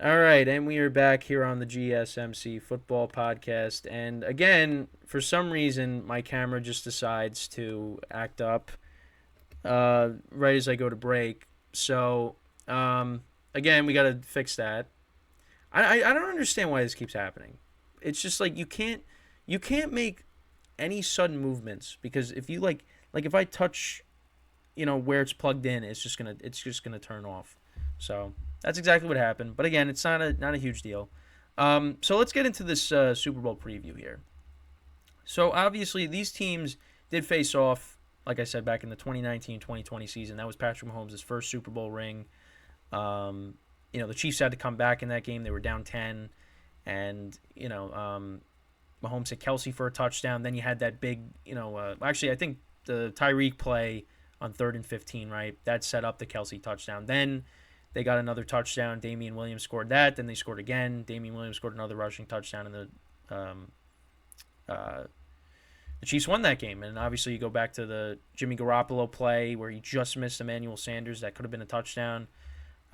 All right, and we are back here on the GSMC football podcast. And again, for some reason, my camera just decides to act up right as I go to break. So, again, we got to fix that. I don't understand why this keeps happening. It's just like you can't make any sudden movements because if you like if I touch where it's plugged in, it's just gonna turn off. So that's exactly what happened. But again, it's not a huge deal. So let's get into this Super Bowl preview here. So obviously these teams did face off, like I said, back in the 2019-2020 season. That was Patrick Mahomes' first Super Bowl ring. The Chiefs had to come back in that game. They were down 10, and Mahomes hit Kelsey for a touchdown. Then you had that big, actually I think the Tyreek play on 3rd and 15, right? That set up the Kelsey touchdown. Then they got another touchdown. Damian Williams scored that. Then they scored again. Damian Williams scored another rushing touchdown, and the Chiefs won that game. And obviously, you go back to the Jimmy Garoppolo play where he just missed Emmanuel Sanders. That could have been a touchdown.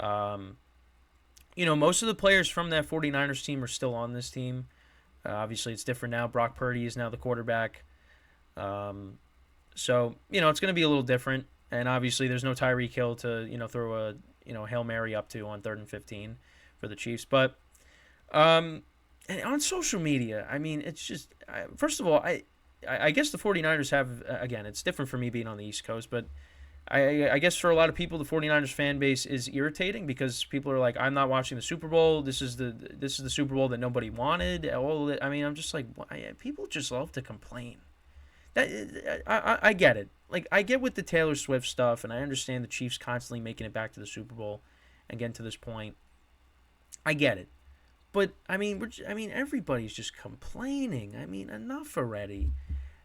Most of the players from that 49ers team are still on this team. Obviously, it's different now. Brock Purdy is now the quarterback. It's going to be a little different. And obviously, there's no Tyreek Hill to, throw a, Hail Mary up to on 3rd and 15 for the Chiefs. But and on social media, I mean, it's just, first of all, I guess the 49ers have, again, it's different for me being on the East Coast, but I guess for a lot of people, the 49ers fan base is irritating because people are like, I'm not watching the Super Bowl. This is the Super Bowl that nobody wanted. I mean, I'm just like, people just love to complain. I get it. Like, I get with the Taylor Swift stuff, and I understand the Chiefs constantly making it back to the Super Bowl and getting to this point. I get it. But I mean, everybody's just complaining. I mean, enough already.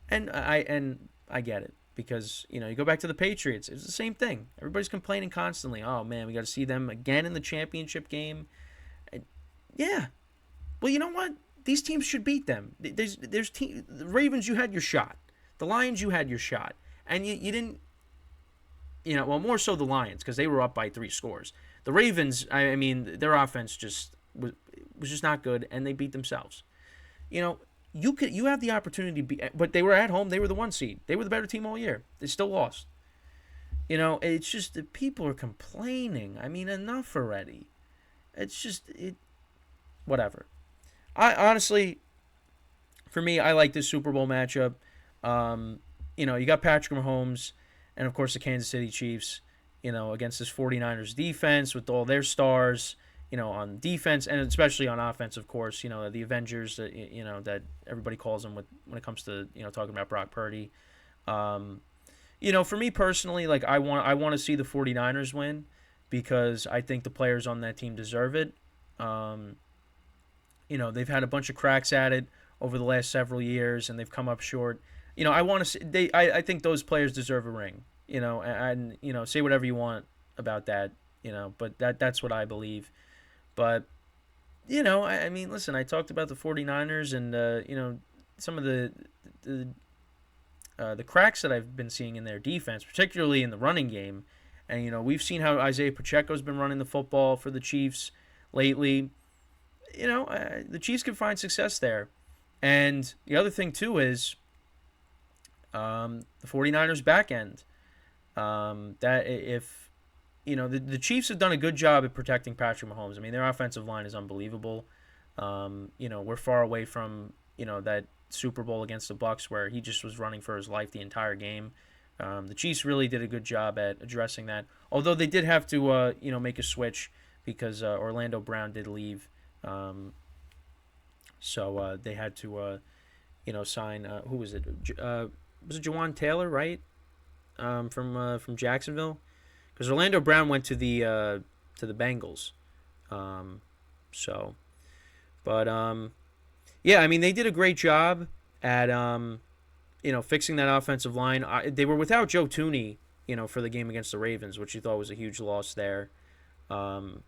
And I get it because you go back to the Patriots. It's the same thing. Everybody's complaining constantly. Oh man, we got to see them again in the championship game. Yeah. Well, you know what? These teams should beat them. The Ravens. You had your shot. The Lions. You had your shot, and you didn't. Well, more so the Lions because they were up by 3 scores. The Ravens. I mean, their offense was just not good, and they beat themselves. You have the opportunity to be, but they were at home. They were the 1 seed. They were the better team all year. They still lost. It's just that people are complaining. I mean, enough already. It's just whatever. I honestly, for me, I like this Super Bowl matchup. You got Patrick Mahomes, and of course the Kansas City Chiefs. Against this 49ers defense with all their stars. On defense and especially on offense, of course, the Avengers, that everybody calls them when it comes to, talking about Brock Purdy. For me personally, like I want to see the 49ers win because I think the players on that team deserve it. They've had a bunch of cracks at it over the last several years and they've come up short. I want to see I think those players deserve a ring. And say whatever you want about that, but that's what I believe. But, I mean, listen, I talked about the 49ers and, some of the cracks that I've been seeing in their defense, particularly in the running game. And, we've seen how Isaiah Pacheco's been running the football for the Chiefs lately. The Chiefs can find success there. And the other thing, too, is the 49ers back end. That if the Chiefs have done a good job at protecting Patrick Mahomes. I mean, their offensive line is unbelievable. We're far away from, that Super Bowl against the Bucs where he just was running for his life the entire game. The Chiefs really did a good job at addressing that. Although they did have to, make a switch because Orlando Brown did leave. So they had to, sign, who was it? Was it Jawan Taylor, right? From Jacksonville? Because Orlando Brown went to the Bengals, yeah, I mean they did a great job at fixing that offensive line. They were without Joe Tooney, for the game against the Ravens, which you thought was a huge loss there, but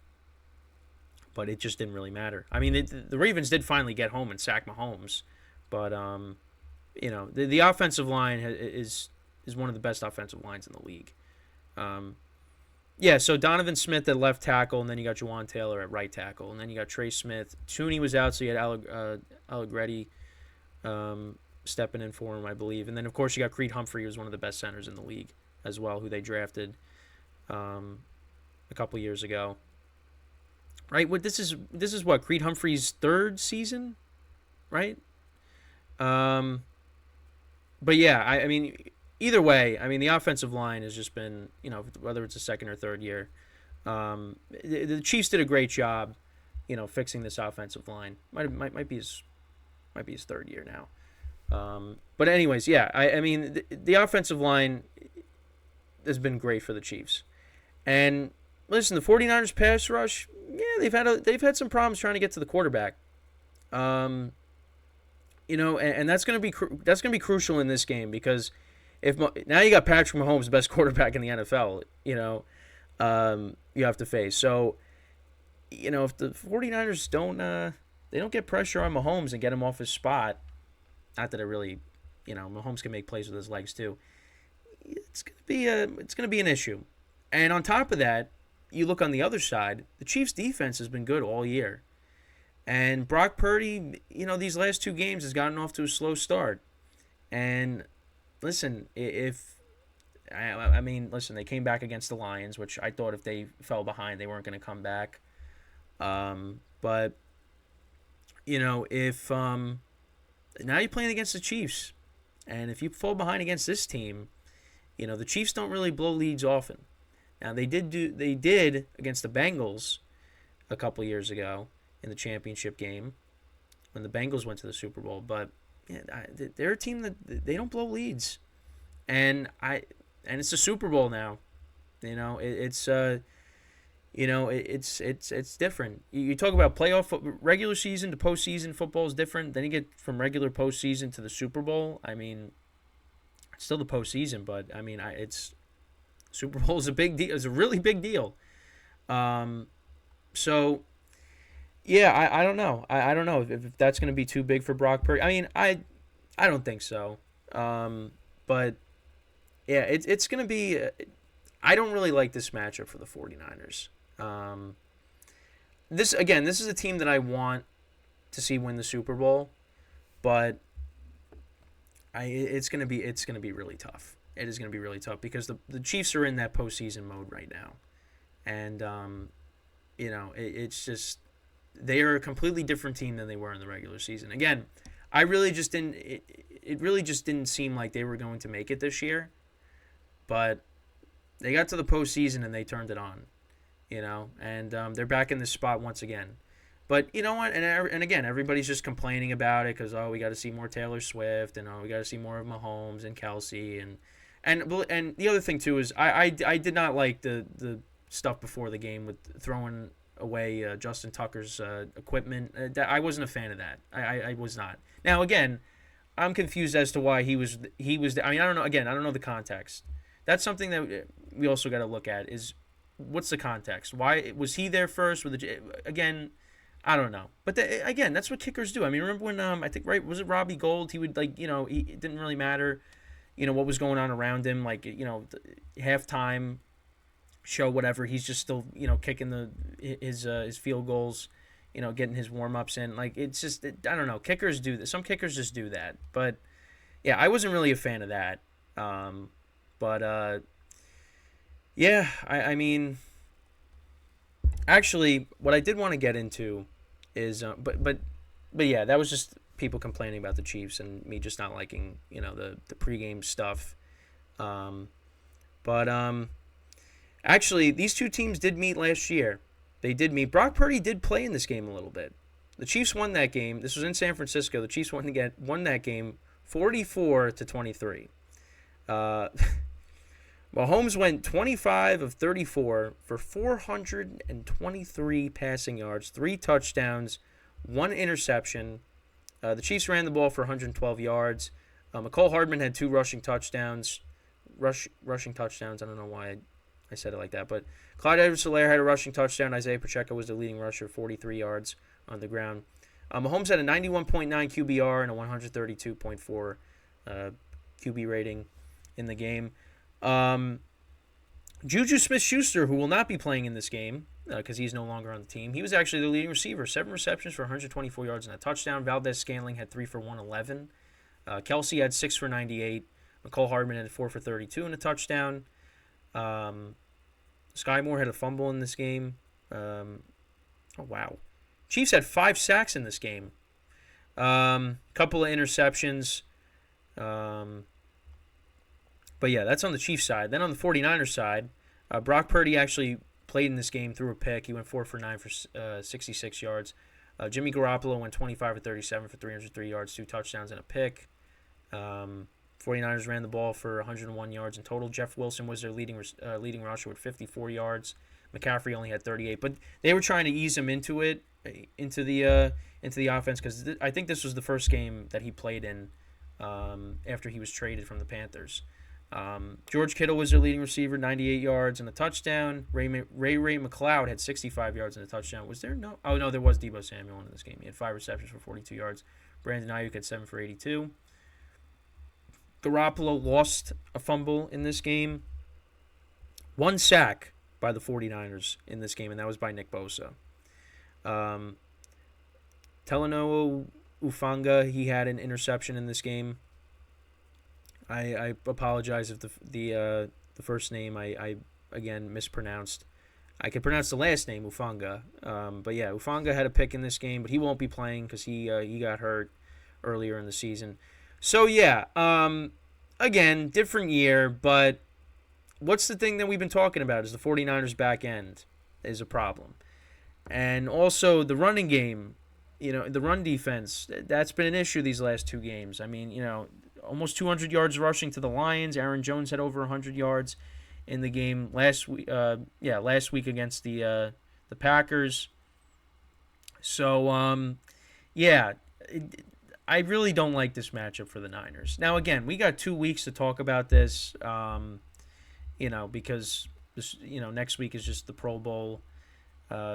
it just didn't really matter. I mean the Ravens did finally get home and sack Mahomes, but the offensive line is one of the best offensive lines in the league. Yeah, so Donovan Smith at left tackle, and then you got Juwan Taylor at right tackle, and then you got Trey Smith. Tooney was out, so you had Allegretti stepping in for him, I believe. And then, of course, you got Creed Humphrey, who was one of the best centers in the league as well, who they drafted a couple years ago. Right? This is what, Creed Humphrey's third season, right? Um, but yeah, I mean, either way, I mean, the offensive line has just been, whether it's a second or third year, the Chiefs did a great job, fixing this offensive line. Might be his third year now. But anyways, yeah, I mean, the offensive line has been great for the Chiefs. And listen, the 49ers pass rush, yeah, they've had some problems trying to get to the quarterback. And that's going to be crucial in this game, because if now you got Patrick Mahomes, the best quarterback in the NFL, you have to face. So, if the 49ers don't get pressure on Mahomes and get him off his spot, not that it really, Mahomes can make plays with his legs too. It's gonna be an issue. And on top of that, you look on the other side, the Chiefs' defense has been good all year. And Brock Purdy, these last two games has gotten off to a slow start. And listen, listen, they came back against the Lions, which I thought if they fell behind, they weren't going to come back. But if now you're playing against the Chiefs, and if you fall behind against this team, the Chiefs don't really blow leads often. Now they did against the Bengals a couple years ago in the championship game when the Bengals went to the Super Bowl, but yeah, they're a team that they don't blow leads, and it's a Super Bowl now. It's different. You talk about playoff, regular season to postseason football is different. Then you get from regular postseason to the Super Bowl. I mean, it's still the postseason, but I mean, it's Super Bowl is a big deal. It's a really big deal. So yeah, I don't know. I don't know if that's going to be too big for Brock Purdy. I mean, I don't think so. But yeah, it's going to be. I don't really like this matchup for the 49ers. This is a team that I want to see win the Super Bowl, but it's going to be really tough. It is going to be really tough because the Chiefs are in that postseason mode right now, and it's just they are a completely different team than they were in the regular season. Again, I really just didn't. It really just didn't seem like they were going to make it this year, but they got to the postseason and they turned it on, and they're back in this spot once again. But you know what? And again, everybody's just complaining about it because we got to see more Taylor Swift, and we got to see more of Mahomes and Kelsey, and the other thing too is I did not like the stuff before the game with throwing away Justin Tucker's equipment. I wasn't a fan of that. I was not. Now again, I'm confused as to why he was. I mean, I don't know. Again, I don't know the context. That's something that we also got to look at is what's the context? Why was he there first? Again, I don't know. But again, that's what kickers do. I mean, remember when I think was it Robbie Gould? He would it didn't really matter, what was going on around him. Like halftime show, whatever. He's just still kicking his field goals, getting his warm ups in. Like it's just I don't know. Kickers do this. Some kickers just do that. But yeah, I wasn't really a fan of that. But yeah, I mean, actually, what I did want to get into is, but yeah, that was just people complaining about the Chiefs and me just not liking, the pregame stuff. But actually, these two teams did meet last year. They did meet. Brock Purdy did play in this game a little bit. The Chiefs won that game. This was in San Francisco. The Chiefs won that game 44-23. Mahomes went 25 of 34 for 423 passing yards, 3 touchdowns, 1 interception. The Chiefs ran the ball for 112 yards. McCole Hardman had 2 rushing touchdowns. Rushing touchdowns. I don't know why I said it like that, but Clyde Edwards-Helaire had a rushing touchdown. Isaiah Pacheco was the leading rusher, 43 yards on the ground. Mahomes had a 91.9 QBR and a 132.4 QB rating in the game. Juju Smith-Schuster, who will not be playing in this game because he's no longer on the team, he was actually the leading receiver. 7 receptions for 124 yards and a touchdown. Valdez-Scantling had 3 for 111. Kelsey had 6 for 98. McCole Hardman had 4 for 32 and a touchdown. Sky Moore had a fumble in this game. Oh, wow. Chiefs had 5 sacks in this game. Couple of interceptions. But yeah, that's on the Chiefs side. Then on the 49ers side, Brock Purdy actually played in this game, threw a pick. He went 4 for 9 for 66 yards. Jimmy Garoppolo went 25 for 37 for 303 yards, 2 touchdowns and a pick. 49ers ran the ball for 101 yards in total. Jeff Wilson was their leading rusher with 54 yards. McCaffrey only had 38, but they were trying to ease him into the offense because I think this was the first game that he played in after he was traded from the Panthers. George Kittle was their leading receiver, 98 yards and a touchdown. Ray McLeod had 65 yards and a touchdown. Was there no? Oh, no, there was Deebo Samuel in this game. He had 5 receptions for 42 yards. Brandon Ayuk had 7 for 82. Garoppolo lost a fumble in this game. 1 sack by the 49ers in this game, and that was by Nick Bosa. Talanoa Ufanga, he had an interception in this game. I apologize if the first name I again mispronounced. I could pronounce the last name Ufanga, but yeah, Ufanga had a pick in this game, but he won't be playing because he got hurt earlier in the season. So yeah, again, different year, but what's the thing that we've been talking about is the 49ers back end is a problem, and also the running game. The run defense, that's been an issue these last 2 games. I mean, almost 200 yards rushing to the Lions. Aaron Jones had over 100 yards in the game last week. Last week against the Packers. So, I really don't like this matchup for the Niners. Now, again, we got 2 weeks to talk about this. Because this, next week is just the Pro Bowl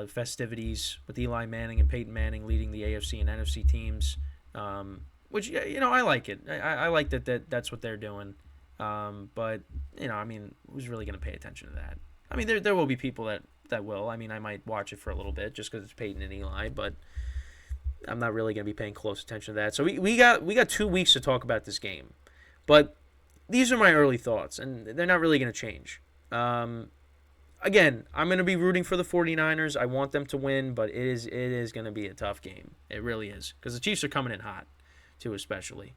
festivities with Eli Manning and Peyton Manning leading the AFC and NFC teams. Which, I like it. I like that's what they're doing. But, who's really going to pay attention to that? I mean, there will be people that will. I mean, I might watch it for a little bit just because it's Peyton and Eli, but I'm not really going to be paying close attention to that. So we got 2 weeks to talk about this game. But these are my early thoughts, and they're not really going to change. Again, I'm going to be rooting for the 49ers. I want them to win, but it is going to be a tough game. It really is, because the Chiefs are coming in hot, too, especially.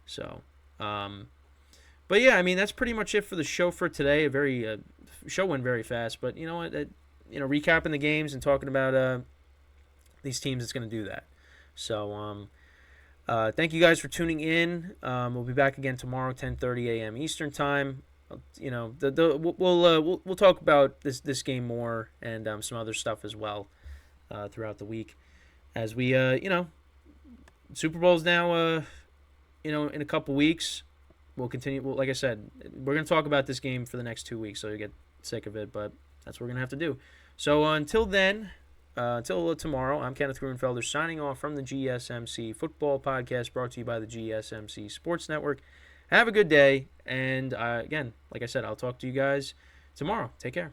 So, but yeah, I mean, that's pretty much it for the show for today. A very show went very fast, but you know what? Recapping the games and talking about these teams, it's going to do that. So, thank you guys for tuning in. We'll be back again tomorrow, 10:30 a.m. Eastern time. We'll talk about this game more and some other stuff as well throughout the week as we Super Bowl's now in a couple weeks. We'll continue. Like I said, we're gonna talk about this game for the next 2 weeks, so you get sick of it, but that's what we're gonna have to do. So until then. Until tomorrow, I'm Kenneth Grunfelder signing off from the GSMC Football Podcast brought to you by the GSMC Sports Network. Have a good day, and again, like I said, I'll talk to you guys tomorrow. Take care.